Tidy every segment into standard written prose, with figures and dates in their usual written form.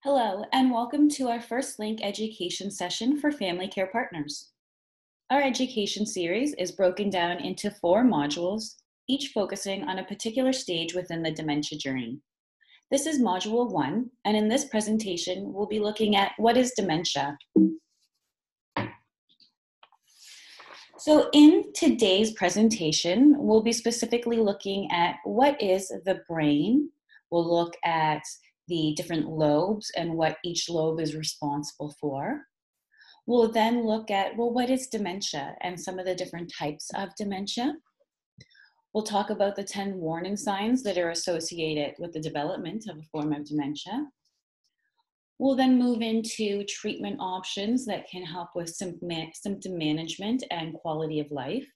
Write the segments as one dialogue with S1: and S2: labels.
S1: Hello, and welcome to our first link education session for family care partners. Our education series is broken down into 4 modules, each focusing on a particular stage within the dementia journey. This is Module 1, and in this presentation, we'll be looking at what is dementia. So in today's presentation, we'll be specifically looking at what is the brain. We'll look at the different lobes and what each lobe is responsible for. We'll then look at, well, what is dementia and some of the different types of dementia. We'll talk about the 10 warning signs that are associated with the development of a form of dementia. We'll then move into treatment options that can help with symptom management and quality of life.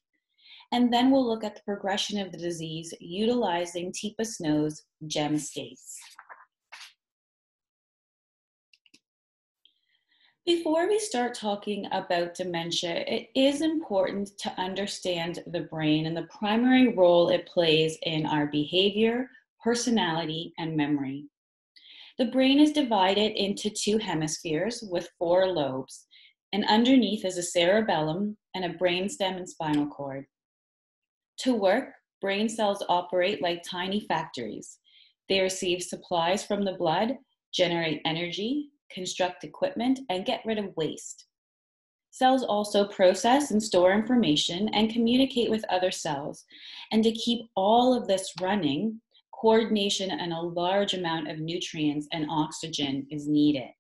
S1: And then we'll look at the progression of the disease utilizing TIPA SNO's GEM states. Before we start talking about dementia, it is important to understand the brain and the primary role it plays in our behavior, personality, and memory. The brain is divided into 2 hemispheres with 4 lobes, and underneath is a cerebellum and a brainstem and spinal cord. To work, brain cells operate like tiny factories. They receive supplies from the blood, generate energy, construct equipment, and get rid of waste. Cells also process and store information and communicate with other cells. And to keep all of this running, coordination and a large amount of nutrients and oxygen is needed.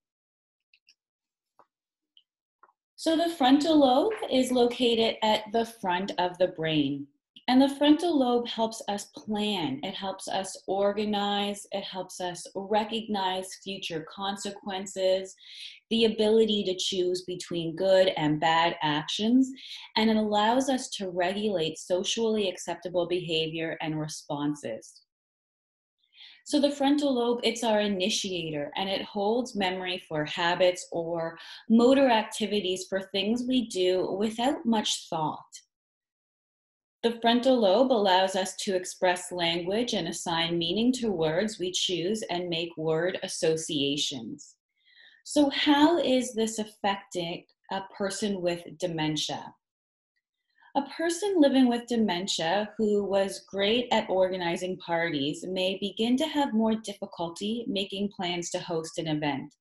S1: So the frontal lobe is located at the front of the brain. And the frontal lobe helps us plan, it helps us organize, it helps us recognize future consequences, the ability to choose between good and bad actions, and it allows us to regulate socially acceptable behavior and responses. So the frontal lobe, it's our initiator, and it holds memory for habits or motor activities for things we do without much thought. The frontal lobe allows us to express language and assign meaning to words we choose and make word associations. So how is this affecting a person with dementia? A person living with dementia who was great at organizing parties may begin to have more difficulty making plans to host an event.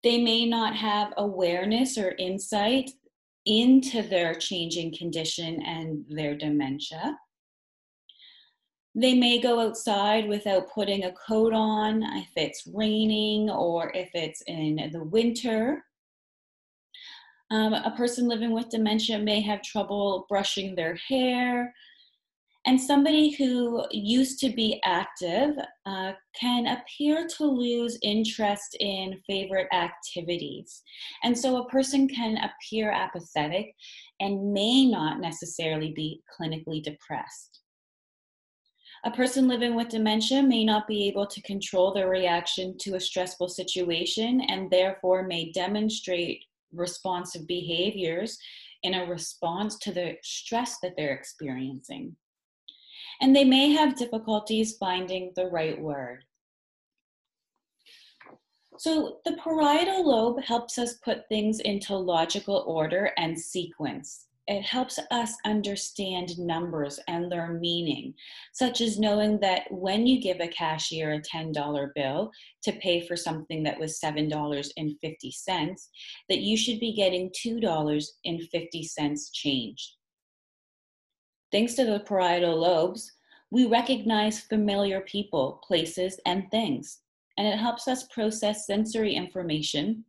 S1: They may not have awareness or insight into their changing condition and their dementia. They may go outside without putting a coat on if it's raining or if it's in the winter. A person living with dementia may have trouble brushing their hair. And somebody who used to be active can appear to lose interest in favorite activities. And so a person can appear apathetic and may not necessarily be clinically depressed. A person living with dementia may not be able to control their reaction to a stressful situation and therefore may demonstrate responsive behaviors in a response to the stress that they're experiencing. And they may have difficulties finding the right word. So the parietal lobe helps us put things into logical order and sequence. It helps us understand numbers and their meaning, such as knowing that when you give a cashier a $10 bill to pay for something that was $7.50, that you should be getting $2.50 changed. Thanks to the parietal lobes, we recognize familiar people, places, and things, and it helps us process sensory information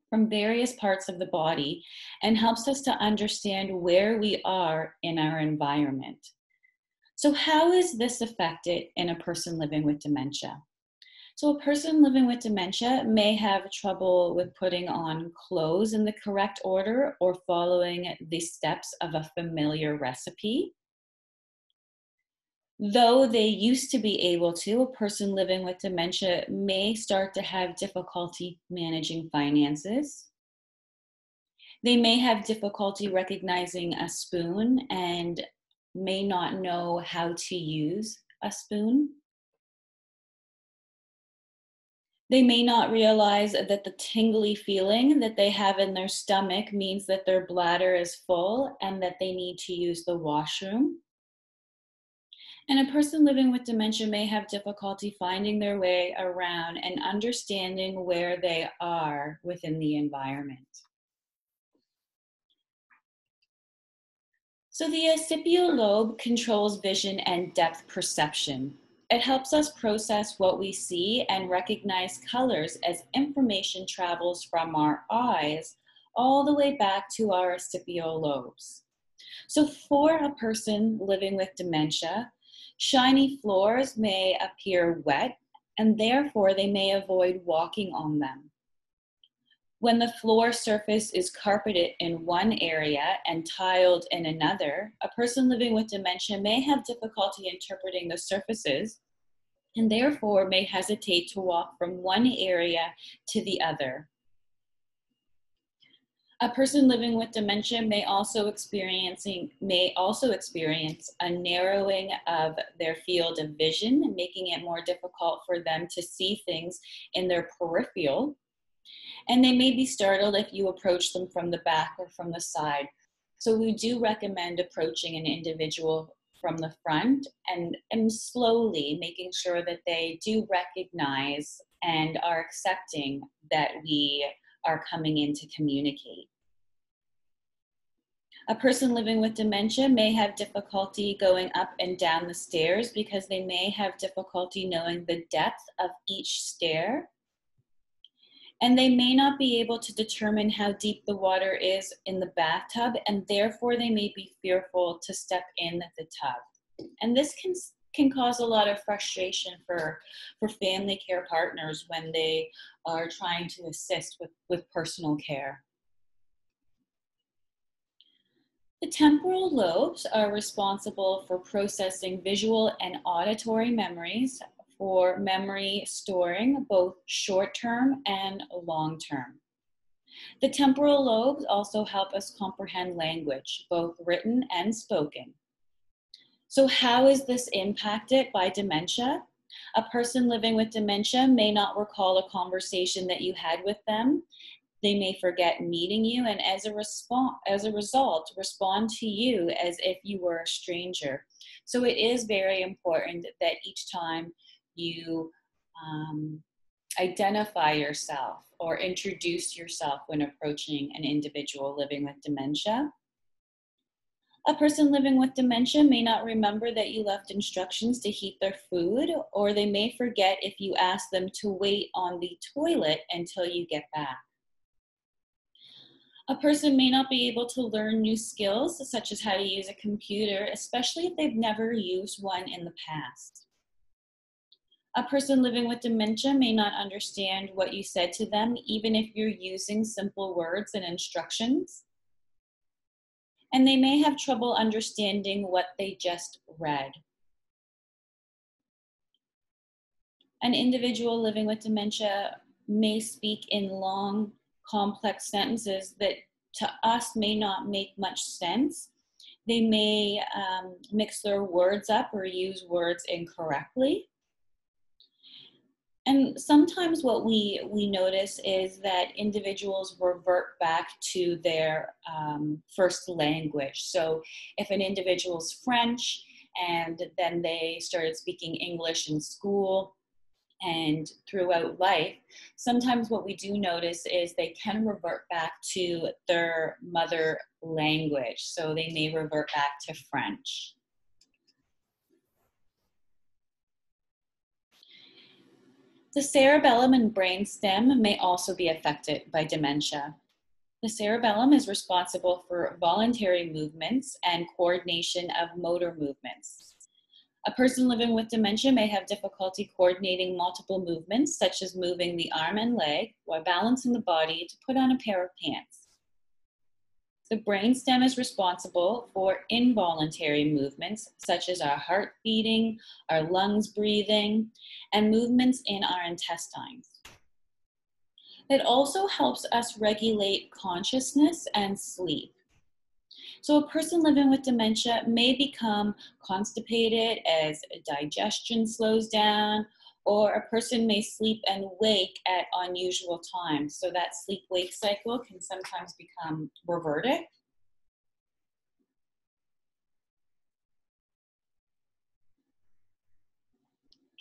S1: from various parts of the body and helps us to understand where we are in our environment. So how is this affected in a person living with dementia? So a person living with dementia may have trouble with putting on clothes in the correct order or following the steps of a familiar recipe. Though they used to be able to, a person living with dementia may start to have difficulty managing finances. They may have difficulty recognizing a spoon and may not know how to use a spoon. They may not realize that the tingly feeling that they have in their stomach means that their bladder is full and that they need to use the washroom. And a person living with dementia may have difficulty finding their way around and understanding where they are within the environment. So the occipital lobe controls vision and depth perception. It helps us process what we see and recognize colors as information travels from our eyes all the way back to our occipital lobes. So for a person living with dementia, shiny floors may appear wet and therefore they may avoid walking on them. When the floor surface is carpeted in one area and tiled in another, a person living with dementia may have difficulty interpreting the surfaces and therefore may hesitate to walk from one area to the other. A person living with dementia may also experience a narrowing of their field of vision, making it more difficult for them to see things in their peripheral. And they may be startled if you approach them from the back or from the side. So we do recommend approaching an individual from the front and slowly making sure that they do recognize and are accepting that we are coming in to communicate. A person living with dementia may have difficulty going up and down the stairs because they may have difficulty knowing the depth of each stair. And they may not be able to determine how deep the water is in the bathtub, and therefore they may be fearful to step in the tub. And this can cause a lot of frustration for family care partners when they are trying to assist with personal care. The temporal lobes are responsible for processing visual and auditory memories, for memory storing, both short-term and long-term. The temporal lobes also help us comprehend language, both written and spoken. So how is this impacted by dementia? A person living with dementia may not recall a conversation that you had with them. They may forget meeting you, and as a result, respond to you as if you were a stranger. So it is very important that each time you identify yourself or introduce yourself when approaching an individual living with dementia. A person living with dementia may not remember that you left instructions to heat their food, or they may forget if you ask them to wait on the toilet until you get back. A person may not be able to learn new skills, such as how to use a computer, especially if they've never used one in the past. A person living with dementia may not understand what you said to them, even if you're using simple words and instructions. And they may have trouble understanding what they just read. An individual living with dementia may speak in long, complex sentences that to us may not make much sense. They may mix their words up or use words incorrectly. And sometimes what we notice is that individuals revert back to their first language. So if an individual's French and then they started speaking English in school and throughout life, sometimes what we do notice is they can revert back to their mother language. So they may revert back to French. The cerebellum and brainstem may also be affected by dementia. The cerebellum is responsible for voluntary movements and coordination of motor movements. A person living with dementia may have difficulty coordinating multiple movements, such as moving the arm and leg while balancing the body to put on a pair of pants. The brainstem is responsible for involuntary movements, such as our heart beating, our lungs breathing, and movements in our intestines. It also helps us regulate consciousness and sleep. So a person living with dementia may become constipated as digestion slows down, or a person may sleep and wake at unusual times. So that sleep-wake cycle can sometimes become reverted.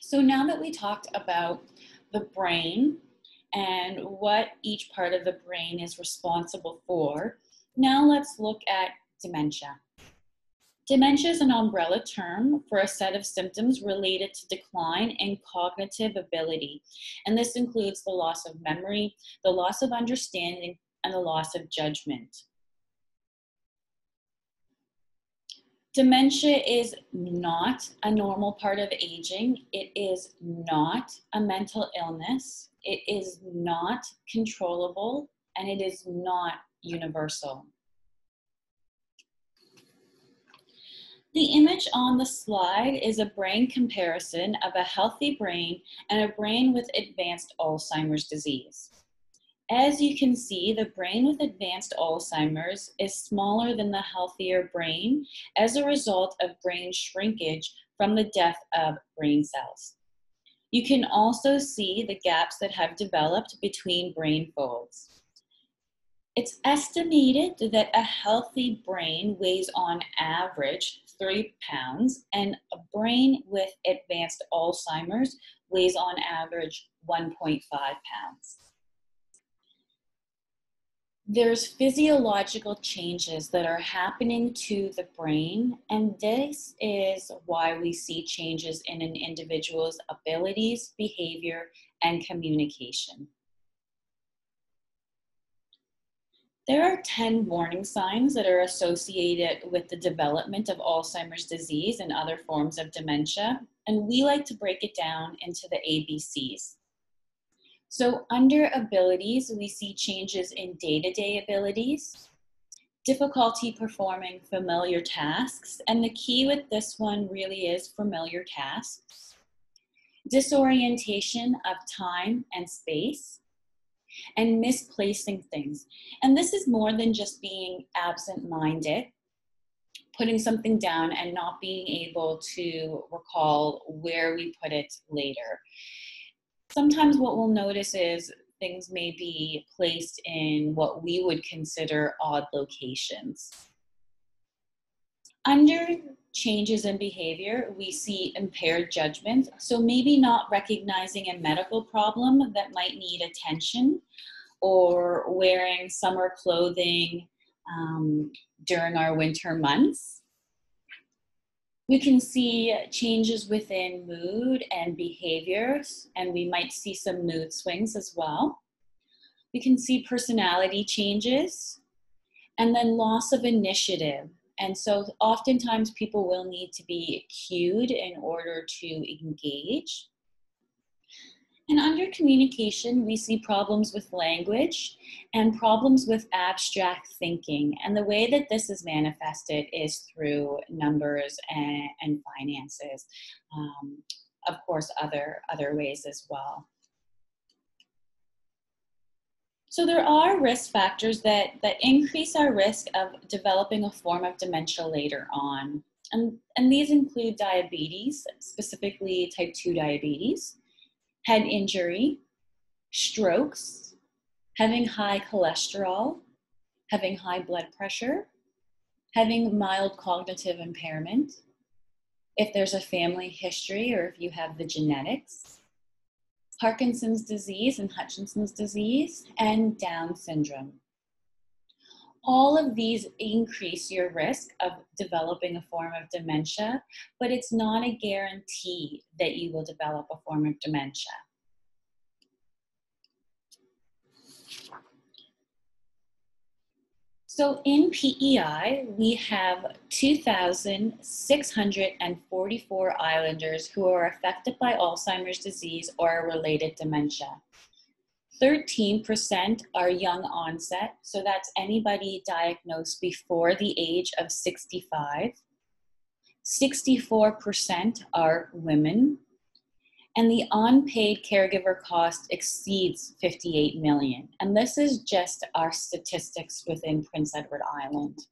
S1: So now that we talked about the brain and what each part of the brain is responsible for, now let's look at dementia. Dementia is an umbrella term for a set of symptoms related to decline in cognitive ability. And this includes the loss of memory, the loss of understanding, and the loss of judgment. Dementia is not a normal part of aging. It is not a mental illness. It is not controllable, and it is not universal. The image on the slide is a brain comparison of a healthy brain and a brain with advanced Alzheimer's disease. As you can see, the brain with advanced Alzheimer's is smaller than the healthier brain as a result of brain shrinkage from the death of brain cells. You can also see the gaps that have developed between brain folds. It's estimated that a healthy brain weighs on average 3 pounds, and a brain with advanced Alzheimer's weighs on average 1.5 pounds. There's physiological changes that are happening to the brain, and this is why we see changes in an individual's abilities, behavior, and communication. There are 10 warning signs that are associated with the development of Alzheimer's disease and other forms of dementia, and we like to break it down into the ABCs. So under abilities, we see changes in day-to-day abilities, difficulty performing familiar tasks, and the key with this one really is familiar tasks, disorientation of time and space, and misplacing things. And this is more than just being absent-minded, putting something down and not being able to recall where we put it later. Sometimes what we'll notice is things may be placed in what we would consider odd locations. Under changes in behavior, we see impaired judgment. So maybe not recognizing a medical problem that might need attention, or wearing summer clothing during our winter months. We can see changes within mood and behaviors, and we might see some mood swings as well. We can see personality changes, and then loss of initiative. And so oftentimes people will need to be cued in order to engage. And under communication, we see problems with language and problems with abstract thinking. And the way that this is manifested is through numbers and finances. Of course, other ways as well. So there are risk factors that increase our risk of developing a form of dementia later on. And these include diabetes, specifically type 2 diabetes, head injury, strokes, having high cholesterol, having high blood pressure, having mild cognitive impairment, if there's a family history or if you have the genetics, Parkinson's disease and Hutchinson's disease, and Down syndrome. All of these increase your risk of developing a form of dementia, but it's not a guarantee that you will develop a form of dementia. So in PEI, we have 2,644 islanders who are affected by Alzheimer's disease or a related dementia. 13% are young onset, so that's anybody diagnosed before the age of 65. 64% are women, and the unpaid caregiver cost exceeds $58 million. And this is just our statistics within Prince Edward Island.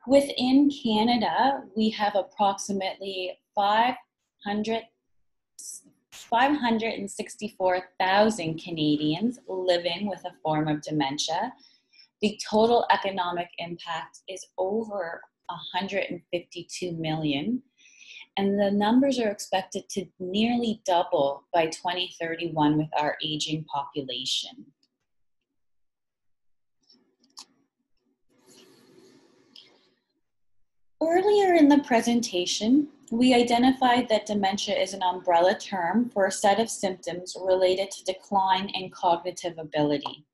S1: Within Canada, we have approximately 500 564,000 Canadians living with a form of dementia. The total economic impact is over 152 million, and the numbers are expected to nearly double by 2031 with our aging population. Earlier in the presentation, we identified that dementia is an umbrella term for a set of symptoms related to decline in cognitive ability.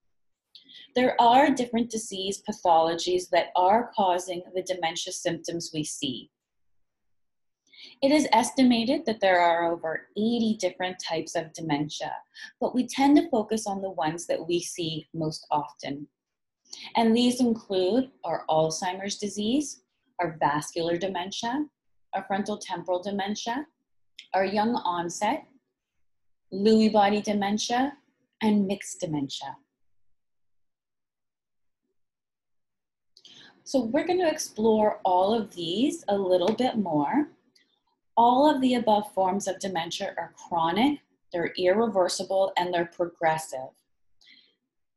S1: There are different disease pathologies that are causing the dementia symptoms we see. It is estimated that there are over 80 different types of dementia, but we tend to focus on the ones that we see most often. And these include our Alzheimer's disease, our vascular dementia, our frontotemporal dementia, our young onset, Lewy body dementia, and mixed dementia. So we're going to explore all of these a little bit more. All of the above forms of dementia are chronic, they're irreversible, and they're progressive.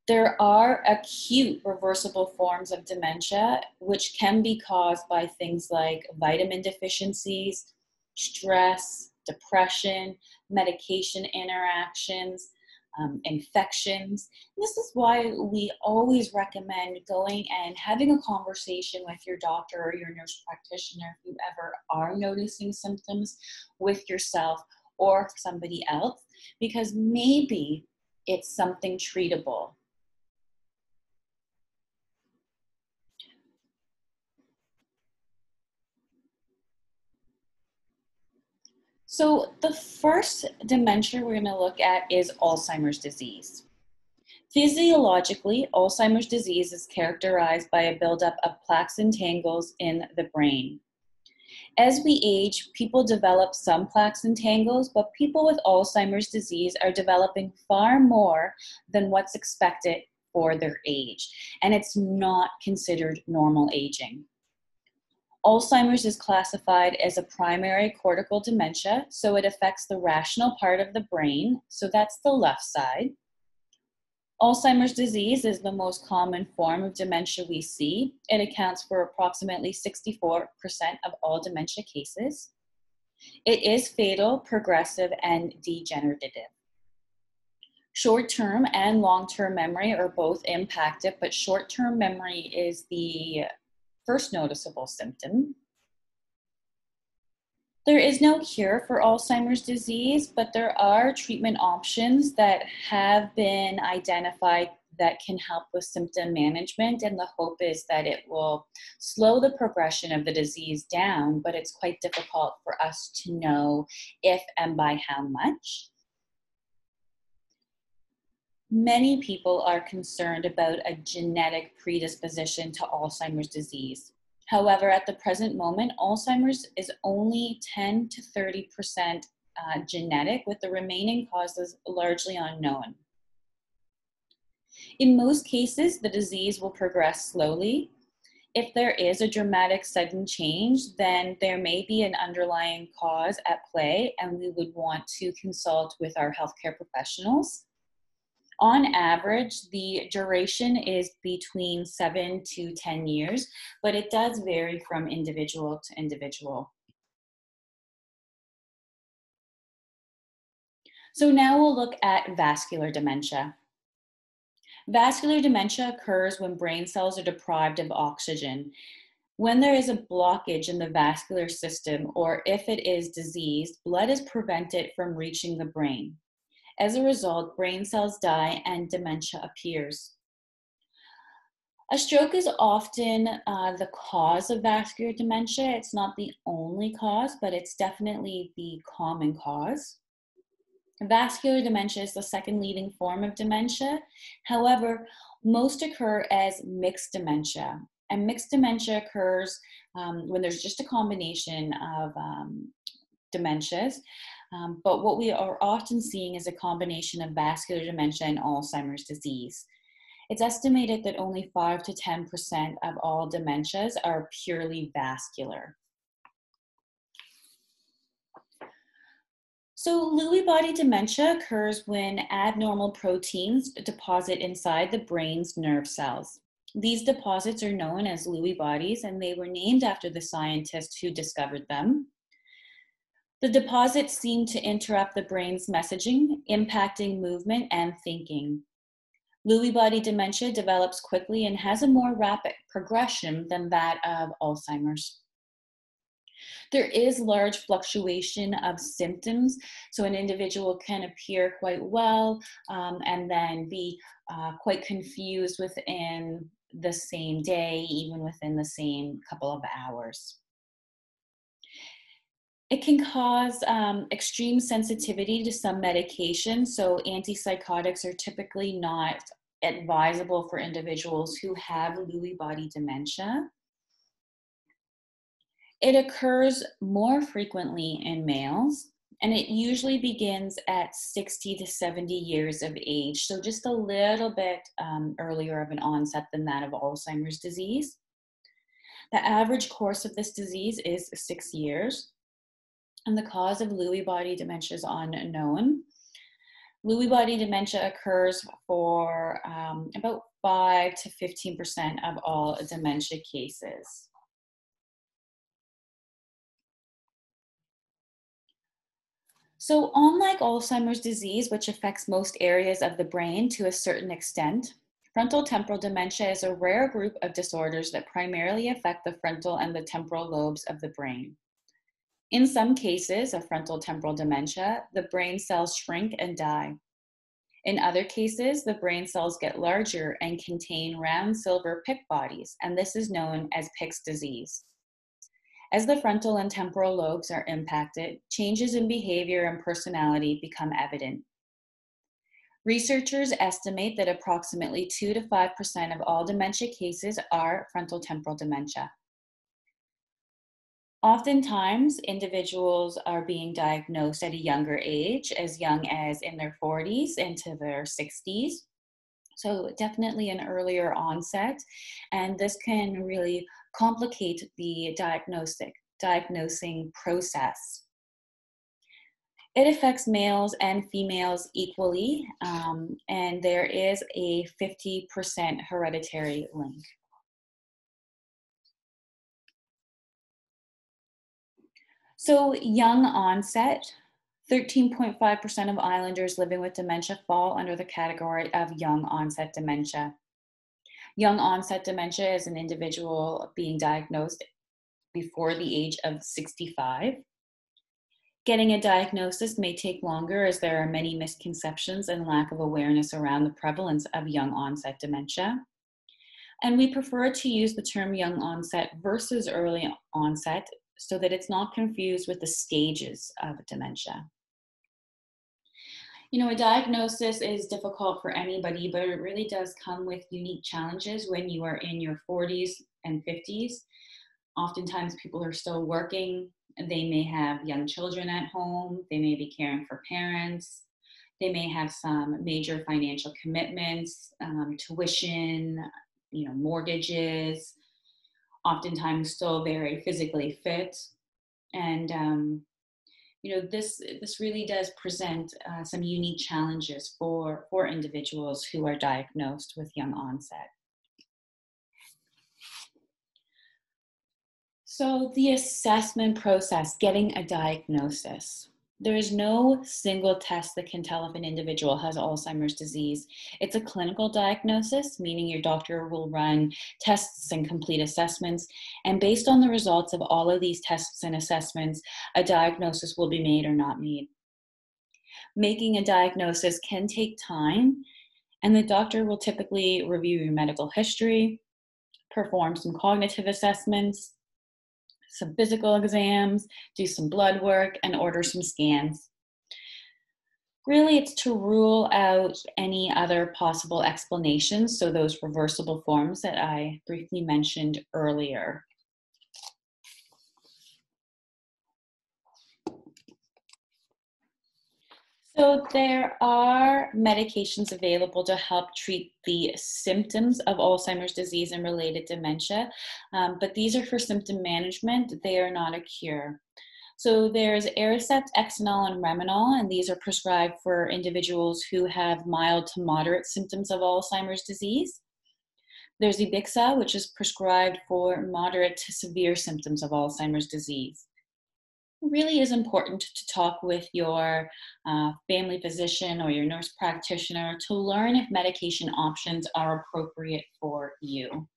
S1: There are acute reversible forms of dementia, which can be caused by things like vitamin deficiencies, stress, depression, medication interactions, infections. This is why we always recommend going and having a conversation with your doctor or your nurse practitioner if you ever are noticing symptoms with yourself or somebody else, because maybe it's something treatable. So the first dementia we're going to look at is Alzheimer's disease. Physiologically, Alzheimer's disease is characterized by a buildup of plaques and tangles in the brain. As we age, people develop some plaques and tangles, but people with Alzheimer's disease are developing far more than what's expected for their age, and it's not considered normal aging. Alzheimer's is classified as a primary cortical dementia, so it affects the rational part of the brain, so that's the left side. Alzheimer's disease is the most common form of dementia we see. It accounts for approximately 64% of all dementia cases. It is fatal, progressive, and degenerative. Short-term and long-term memory are both impacted, but short-term memory is the first noticeable symptom. There is no cure for Alzheimer's disease, but there are treatment options that have been identified that can help with symptom management, and the hope is that it will slow the progression of the disease down, but it's quite difficult for us to know if and by how much. Many people are concerned about a genetic predisposition to Alzheimer's disease. However, at the present moment, Alzheimer's is only 10 to 30% genetic, with the remaining causes largely unknown. In most cases, the disease will progress slowly. If there is a dramatic sudden change, then there may be an underlying cause at play, and we would want to consult with our healthcare professionals. On average, the duration is between 7 to 10 years, but it does vary from individual to individual. So now we'll look at vascular dementia. Vascular dementia occurs when brain cells are deprived of oxygen. When there is a blockage in the vascular system, or if it is diseased, blood is prevented from reaching the brain. As a result, brain cells die and dementia appears. A stroke is often the cause of vascular dementia. It's not the only cause, but it's definitely the common cause. Vascular dementia is the second leading form of dementia. However, most occur as mixed dementia. And mixed dementia occurs when there's just a combination of dementias. But what we are often seeing is a combination of vascular dementia and Alzheimer's disease. It's estimated that only 5 to 10% of all dementias are purely vascular. So, Lewy body dementia occurs when abnormal proteins deposit inside the brain's nerve cells. These deposits are known as Lewy bodies, and they were named after the scientist who discovered them. The deposits seem to interrupt the brain's messaging, impacting movement and thinking. Lewy body dementia develops quickly and has a more rapid progression than that of Alzheimer's. There is large fluctuation of symptoms, so an individual can appear quite well and then be quite confused within the same day, even within the same couple of hours. It can cause extreme sensitivity to some medications, so antipsychotics are typically not advisable for individuals who have Lewy body dementia. It occurs more frequently in males, and it usually begins at 60 to 70 years of age, so just a little bit earlier of an onset than that of Alzheimer's disease. The average course of this disease is 6 years, and the cause of Lewy body dementia is unknown. Lewy body dementia occurs for about 5 to 15% of all dementia cases. So, unlike Alzheimer's disease, which affects most areas of the brain to a certain extent, frontotemporal dementia is a rare group of disorders that primarily affect the frontal and the temporal lobes of the brain. In some cases of frontotemporal dementia, the brain cells shrink and die. In other cases, the brain cells get larger and contain round silver pick bodies, and this is known as Pick's disease. As the frontal and temporal lobes are impacted, changes in behavior and personality become evident. Researchers estimate that approximately 2 to 5% of all dementia cases are frontotemporal dementia. Oftentimes, individuals are being diagnosed at a younger age, as young as in their 40s into their 60s. So definitely an earlier onset, and this can really complicate the diagnosing process. It affects males and females equally, and there is a 50% hereditary link. So young onset, 13.5% of islanders living with dementia fall under the category of young onset dementia. Young onset dementia is an individual being diagnosed before the age of 65. Getting a diagnosis may take longer as there are many misconceptions and lack of awareness around the prevalence of young onset dementia. And we prefer to use the term young onset versus early onset so that it's not confused with the stages of dementia. You know, a diagnosis is difficult for anybody, but it really does come with unique challenges when you are in your 40s and 50s. Oftentimes people are still working. They may have young children at home. They may be caring for parents. They may have some major financial commitments, tuition, mortgages, oftentimes still very physically fit. And this really does present some unique challenges for individuals who are diagnosed with young onset. So the assessment process, getting a diagnosis. There is no single test that can tell if an individual has Alzheimer's disease. It's a clinical diagnosis, meaning your doctor will run tests and complete assessments. And based on the results of all of these tests and assessments, a diagnosis will be made or not made. Making a diagnosis can take time, and the doctor will typically review your medical history, perform some cognitive assessments, some physical exams, do some blood work, and order some scans. Really, it's to rule out any other possible explanations, so those reversible forms that I briefly mentioned earlier. So there are medications available to help treat the symptoms of Alzheimer's disease and related dementia, but these are for symptom management. They are not a cure. So there's Aricept, Exenol, and Remenol, and these are prescribed for individuals who have mild to moderate symptoms of Alzheimer's disease. There's Ebixa, which is prescribed for moderate to severe symptoms of Alzheimer's disease. It really is important to talk with your family physician or your nurse practitioner to learn if medication options are appropriate for you.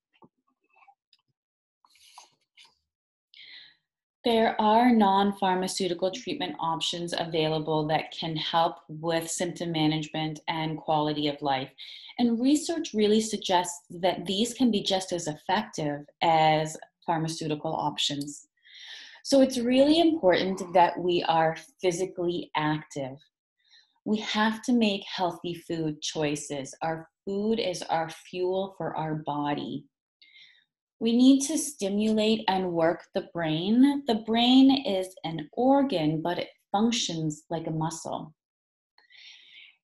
S1: There are non-pharmaceutical treatment options available that can help with symptom management and quality of life. And research really suggests that these can be just as effective as pharmaceutical options. So it's really important that we are physically active. We have to make healthy food choices. Our food is our fuel for our body. We need to stimulate and work the brain. The brain is an organ, but it functions like a muscle.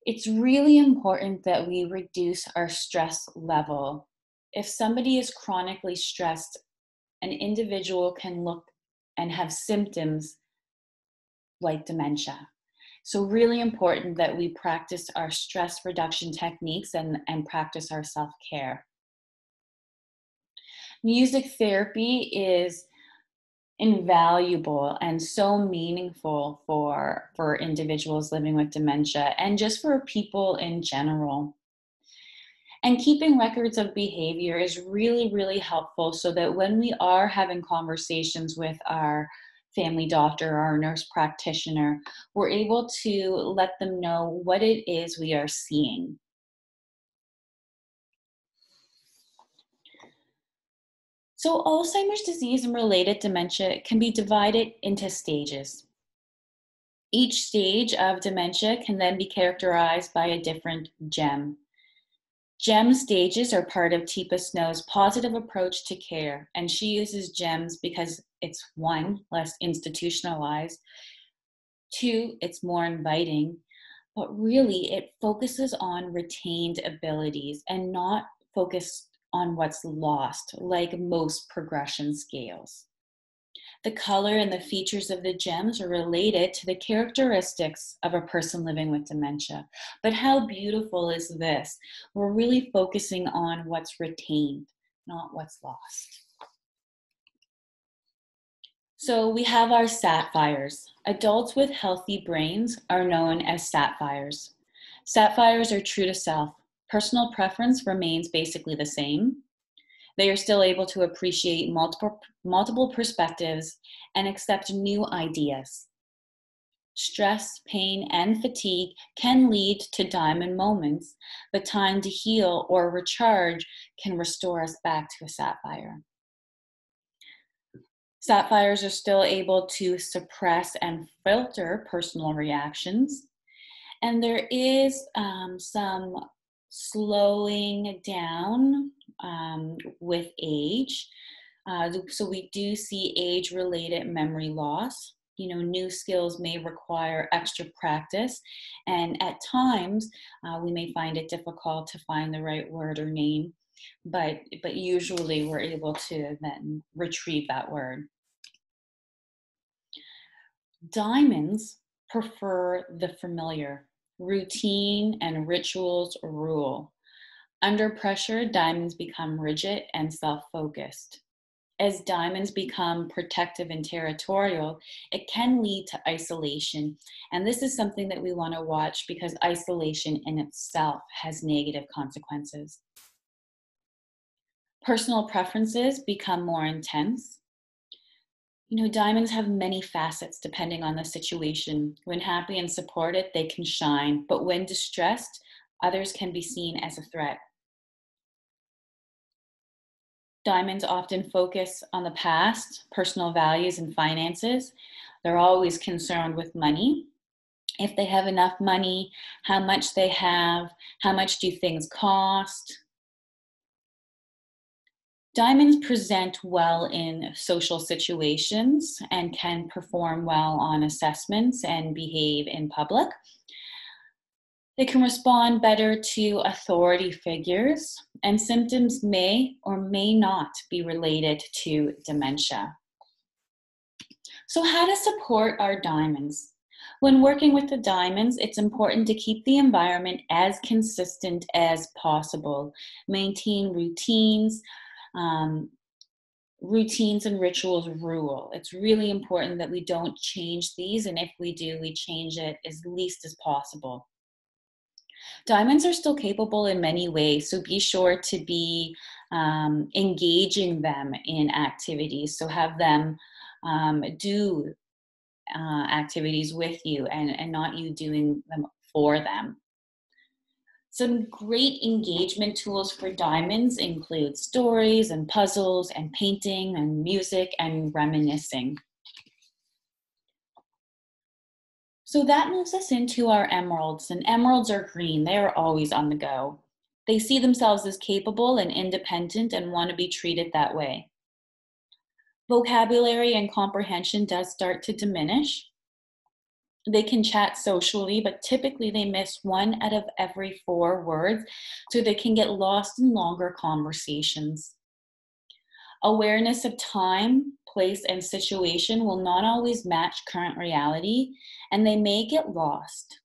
S1: It's really important that we reduce our stress level. If somebody is chronically stressed, an individual can look and have symptoms like dementia. So really important that we practice our stress reduction techniques and practice our self-care. Music therapy is invaluable and so meaningful for individuals living with dementia and just for people in general. And keeping records of behavior is really, really helpful so that when we are having conversations with our family doctor or our nurse practitioner, we're able to let them know what it is we are seeing. So Alzheimer's disease and related dementia can be divided into stages. Each stage of dementia can then be characterized by a different GEM. GEM stages are part of Teepa Snow's positive approach to care, and she uses GEMs because it's 1, less institutionalized, 2, it's more inviting, but really it focuses on retained abilities and not focused on what's lost, like most progression scales. The color and the features of the GEMs are related to the characteristics of a person living with dementia. But how beautiful is this? We're really focusing on what's retained, not what's lost. So we have our sapphires. Adults with healthy brains are known as sapphires. Sapphires are true to self. Personal preference remains basically the same. They are still able to appreciate multiple perspectives and accept new ideas. Stress, pain, and fatigue can lead to diamond moments, but time to heal or recharge can restore us back to a sapphire. Sapphires are still able to suppress and filter personal reactions, and there is some slowing down with age. So we do see age-related memory loss. New skills may require extra practice, and at times we may find it difficult to find the right word or name, but usually we're able to then retrieve that word. Diamonds prefer the familiar. Routine and rituals rule. Under pressure, diamonds become rigid and self-focused. As diamonds become protective and territorial, it can lead to isolation. And this is something that we want to watch because isolation in itself has negative consequences. Personal preferences become more intense. Diamonds have many facets depending on the situation. When happy and supported, they can shine, but when distressed, others can be seen as a threat. Diamonds often focus on the past, personal values, and finances. They're always concerned with money. If they have enough money, how much they have, how much do things cost. Diamonds present well in social situations and can perform well on assessments and behave in public. They can respond better to authority figures, and symptoms may or may not be related to dementia. So, how to support our diamonds? When working with the diamonds, it's important to keep the environment as consistent as possible. Maintain um, routines and rituals rule. It's really important that we don't change these, and if we do, we change it as least as possible. Diamonds are still capable in many ways, so be sure to be engaging them in activities. So have them do activities with you and not you doing them for them. Some great engagement tools for diamonds include stories and puzzles and painting and music and reminiscing. So that moves us into our emeralds, and emeralds are green. They are always on the go. They see themselves as capable and independent and want to be treated that way. Vocabulary and comprehension does start to diminish. They can chat socially, but typically they miss 1 out of every 4 words, so they can get lost in longer conversations. Awareness of time, place, and situation will not always match current reality, and they may get lost.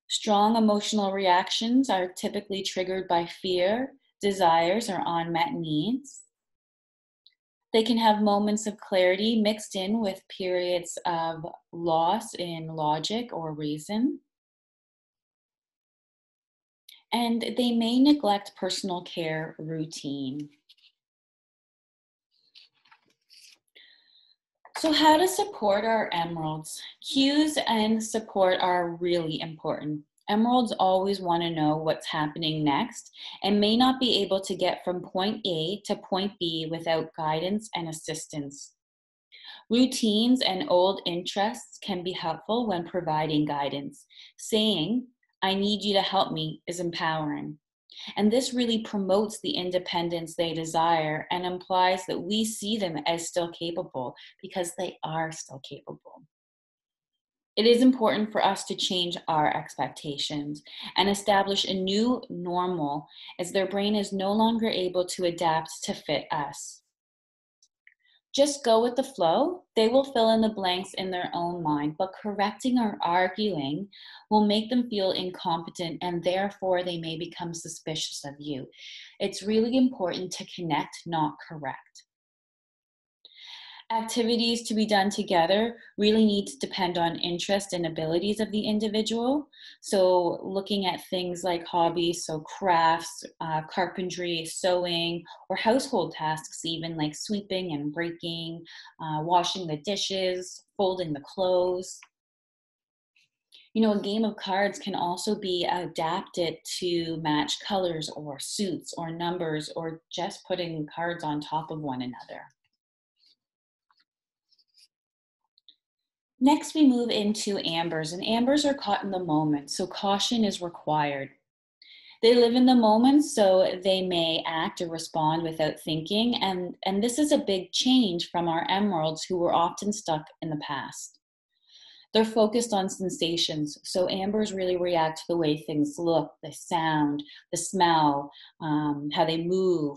S1: Strong emotional reactions are typically triggered by fear, desires, or unmet needs. They can have moments of clarity mixed in with periods of loss in logic or reason. And they may neglect personal care routine. So, how to support our emeralds? Cues and support are really important. Emeralds always want to know what's happening next and may not be able to get from point A to point B without guidance and assistance. Routines and old interests can be helpful when providing guidance. Saying, I need you to help me, is empowering. And this really promotes the independence they desire and implies that we see them as still capable because they are still capable. It is important for us to change our expectations and establish a new normal as their brain is no longer able to adapt to fit us. Just go with the flow. They will fill in the blanks in their own mind, but correcting or arguing will make them feel incompetent and therefore they may become suspicious of you. It's really important to connect, not correct. Activities to be done together really need to depend on interest and abilities of the individual. So looking at things like hobbies, so crafts, carpentry, sewing, or household tasks, even like sweeping and breaking, washing the dishes, folding the clothes. You know, a game of cards can also be adapted to match colors or suits or numbers or just putting cards on top of one another. Next, we move into ambers, and ambers are caught in the moment, so caution is required. They live in the moment, so they may act or respond without thinking, and this is a big change from our emeralds who were often stuck in the past. They're focused on sensations, so ambers really react to the way things look, the sound, the smell, how they move.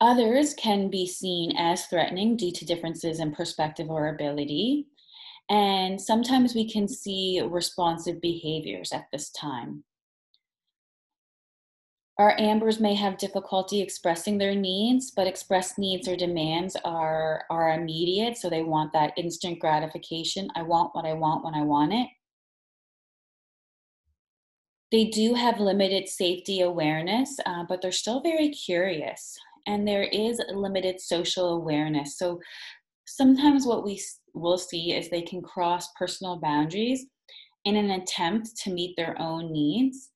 S1: Others can be seen as threatening due to differences in perspective or ability. And sometimes we can see responsive behaviors at this time. Our ambers may have difficulty expressing their needs, but expressed needs or demands are immediate. So they want that instant gratification. I want what I want when I want it. They do have limited safety awareness, but they're still very curious. And there is limited social awareness. So sometimes what we will see is they can cross personal boundaries in an attempt to meet their own needs.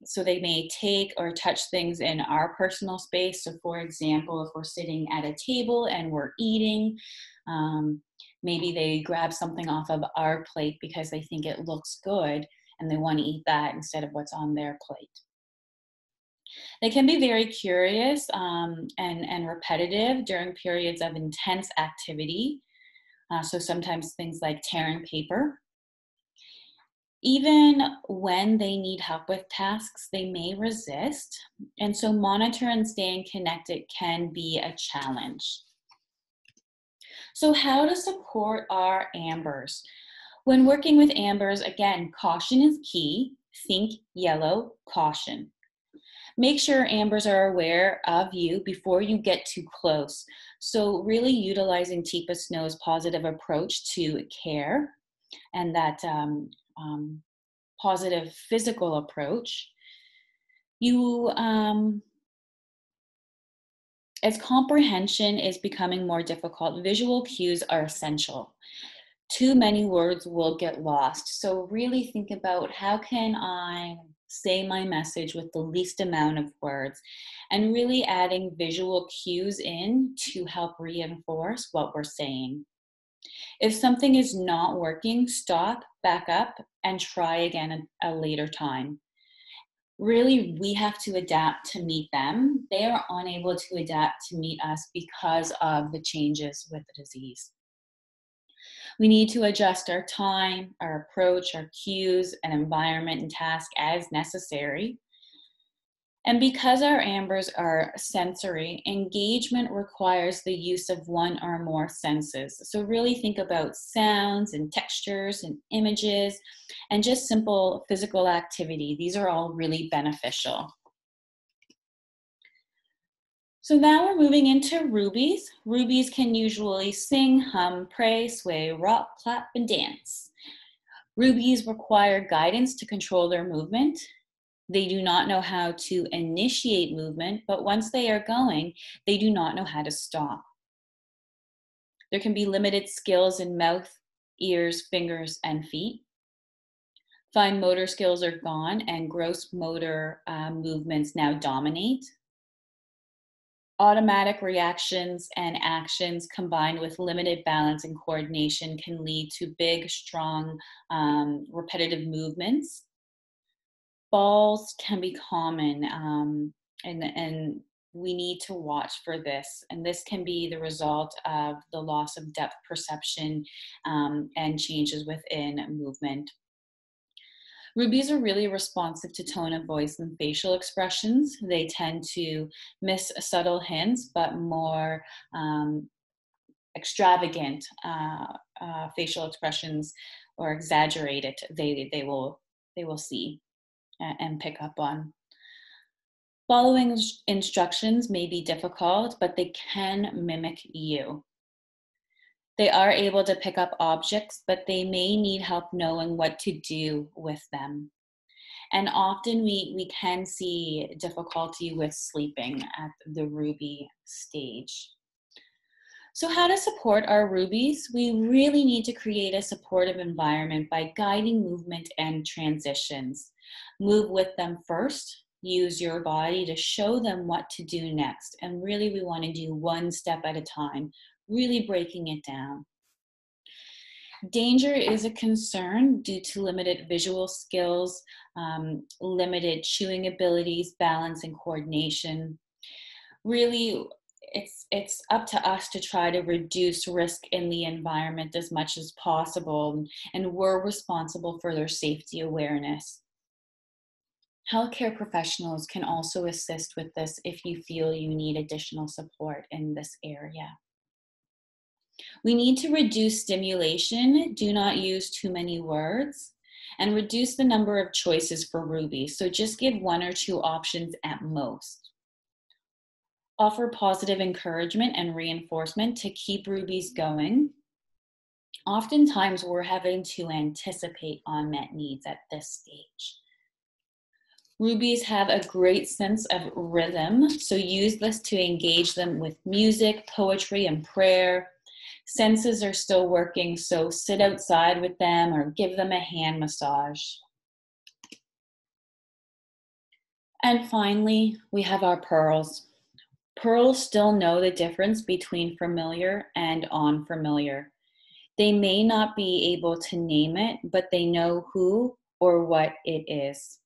S1: So they may take or touch things in our personal space. So for example, if we're sitting at a table and we're eating, maybe they grab something off of our plate because they think it looks good and they want to eat that instead of what's on their plate. They can be very curious and repetitive during periods of intense activity. So sometimes things like tearing paper. Even when they need help with tasks, they may resist. And so monitor and staying connected can be a challenge. So how to support our ambers? When working with ambers, again, caution is key. Think yellow, caution. Make sure ambers are aware of you before you get too close. So really utilizing Teepa Snow's positive approach to care and that positive physical approach. As comprehension is becoming more difficult, visual cues are essential. Too many words will get lost. So really think about, how can I say my message with the least amount of words, and really adding visual cues in to help reinforce what we're saying. If something is not working, stop, back up, and try again a later time. Really, we have to adapt to meet them. They are unable to adapt to meet us because of the changes with the disease. We need to adjust our time, our approach, our cues, and environment and task as necessary. And because our ambers are sensory, engagement requires the use of one or more senses. So really think about sounds and textures and images and just simple physical activity. These are all really beneficial. So now we're moving into rubies. Rubies can usually sing, hum, pray, sway, rock, clap, and dance. Rubies require guidance to control their movement. They do not know how to initiate movement, but once they are going, they do not know how to stop. There can be limited skills in mouth, ears, fingers, and feet. Fine motor skills are gone, and gross motor movements now dominate. Automatic reactions and actions combined with limited balance and coordination can lead to big, strong, repetitive movements. Falls can be common, and we need to watch for this. And this can be the result of the loss of depth perception and changes within movement. Rubies are really responsive to tone of voice and facial expressions. They tend to miss subtle hints, but more extravagant facial expressions or exaggerated, they will see and pick up on. Following instructions may be difficult, but they can mimic you. They are able to pick up objects, but they may need help knowing what to do with them. And often we can see difficulty with sleeping at the ruby stage. So how to support our rubies? We really need to create a supportive environment by guiding movement and transitions. Move with them first. Use your body to show them what to do next. And really, we want to do one step at a time, really breaking it down. Danger is a concern due to limited visual skills, limited chewing abilities, balance, and coordination. Really, it's up to us to try to reduce risk in the environment as much as possible, and we're responsible for their safety awareness. Healthcare professionals can also assist with this if you feel you need additional support in this area. We need to reduce stimulation, do not use too many words, and reduce the number of choices for rubies. So just give one or two options at most. Offer positive encouragement and reinforcement to keep rubies going. Oftentimes we're having to anticipate unmet needs at this stage. Rubies have a great sense of rhythm, so use this to engage them with music, poetry, and prayer. Senses are still working, so sit outside with them or give them a hand massage. And finally, we have our pearls. Pearls still know the difference between familiar and unfamiliar. They may not be able to name it, but they know who or what it is.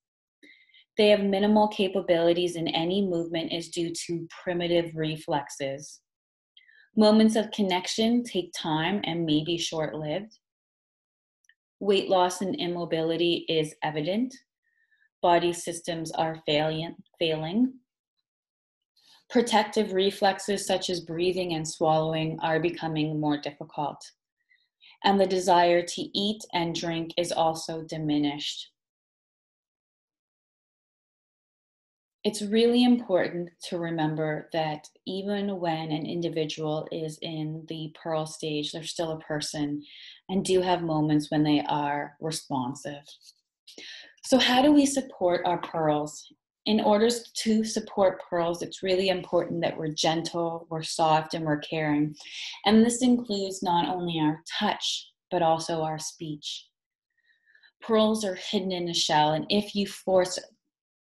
S1: They have minimal capabilities, and any movement is due to primitive reflexes. Moments of connection take time and may be short-lived. Weight loss and immobility is evident. Body systems are failing. Protective reflexes such as breathing and swallowing are becoming more difficult. And the desire to eat and drink is also diminished. It's really important to remember that even when an individual is in the pearl stage, they're still a person and do have moments when they are responsive. So how do we support our pearls? In order to support pearls, it's really important that we're gentle, we're soft, and we're caring. And this includes not only our touch, but also our speech. Pearls are hidden in a shell, and if you force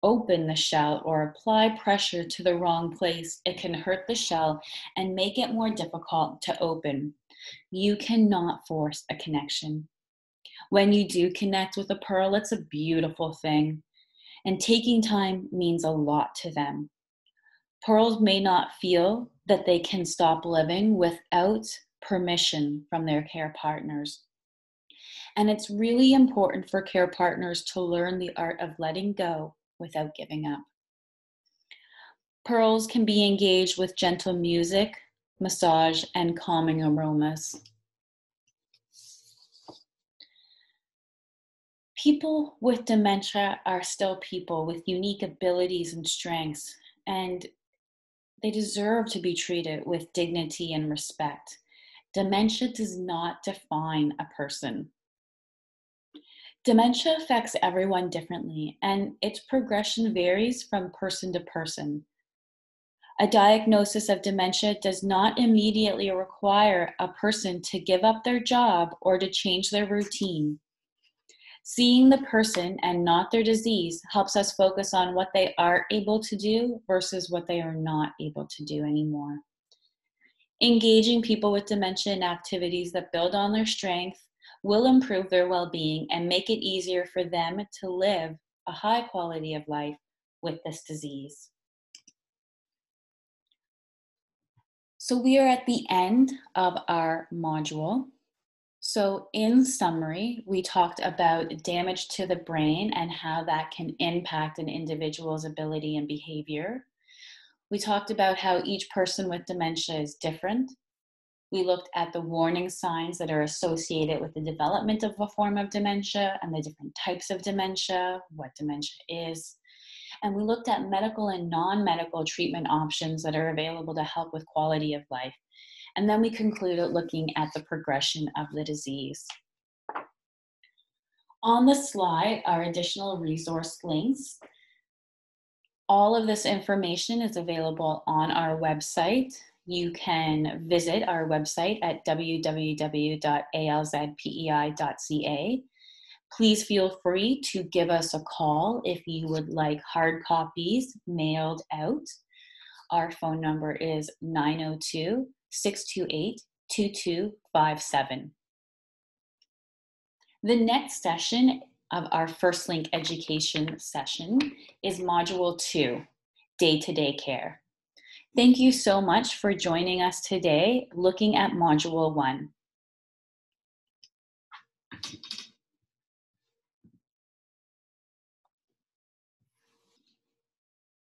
S1: open the shell or apply pressure to the wrong place, it can hurt the shell and make it more difficult to open. You cannot force a connection. When you do connect with a pearl, it's a beautiful thing, and taking time means a lot to them. Pearls may not feel that they can stop living without permission from their care partners. And it's really important for care partners to learn the art of letting go without giving up. Pearls can be engaged with gentle music, massage, and calming aromas. People with dementia are still people with unique abilities and strengths, and they deserve to be treated with dignity and respect. Dementia does not define a person. Dementia affects everyone differently, and its progression varies from person to person. A diagnosis of dementia does not immediately require a person to give up their job or to change their routine. Seeing the person and not their disease helps us focus on what they are able to do versus what they are not able to do anymore. Engaging people with dementia in activities that build on their strength will improve their well-being and make it easier for them to live a high quality of life with this disease. So we are at the end of our module. So in summary, we talked about damage to the brain and how that can impact an individual's ability and behavior. We talked about how each person with dementia is different. We looked at the warning signs that are associated with the development of a form of dementia and the different types of dementia, what dementia is. And we looked at medical and non-medical treatment options that are available to help with quality of life. And then we concluded looking at the progression of the disease. On the slide are additional resource links. All of this information is available on our website. You can visit our website at www.alzpei.ca. Please feel free to give us a call if you would like hard copies mailed out. Our phone number is 902-628-2257. The next session of our First Link education session is Module 2, Day-to-Day Care. Thank you so much for joining us today looking at Module 1.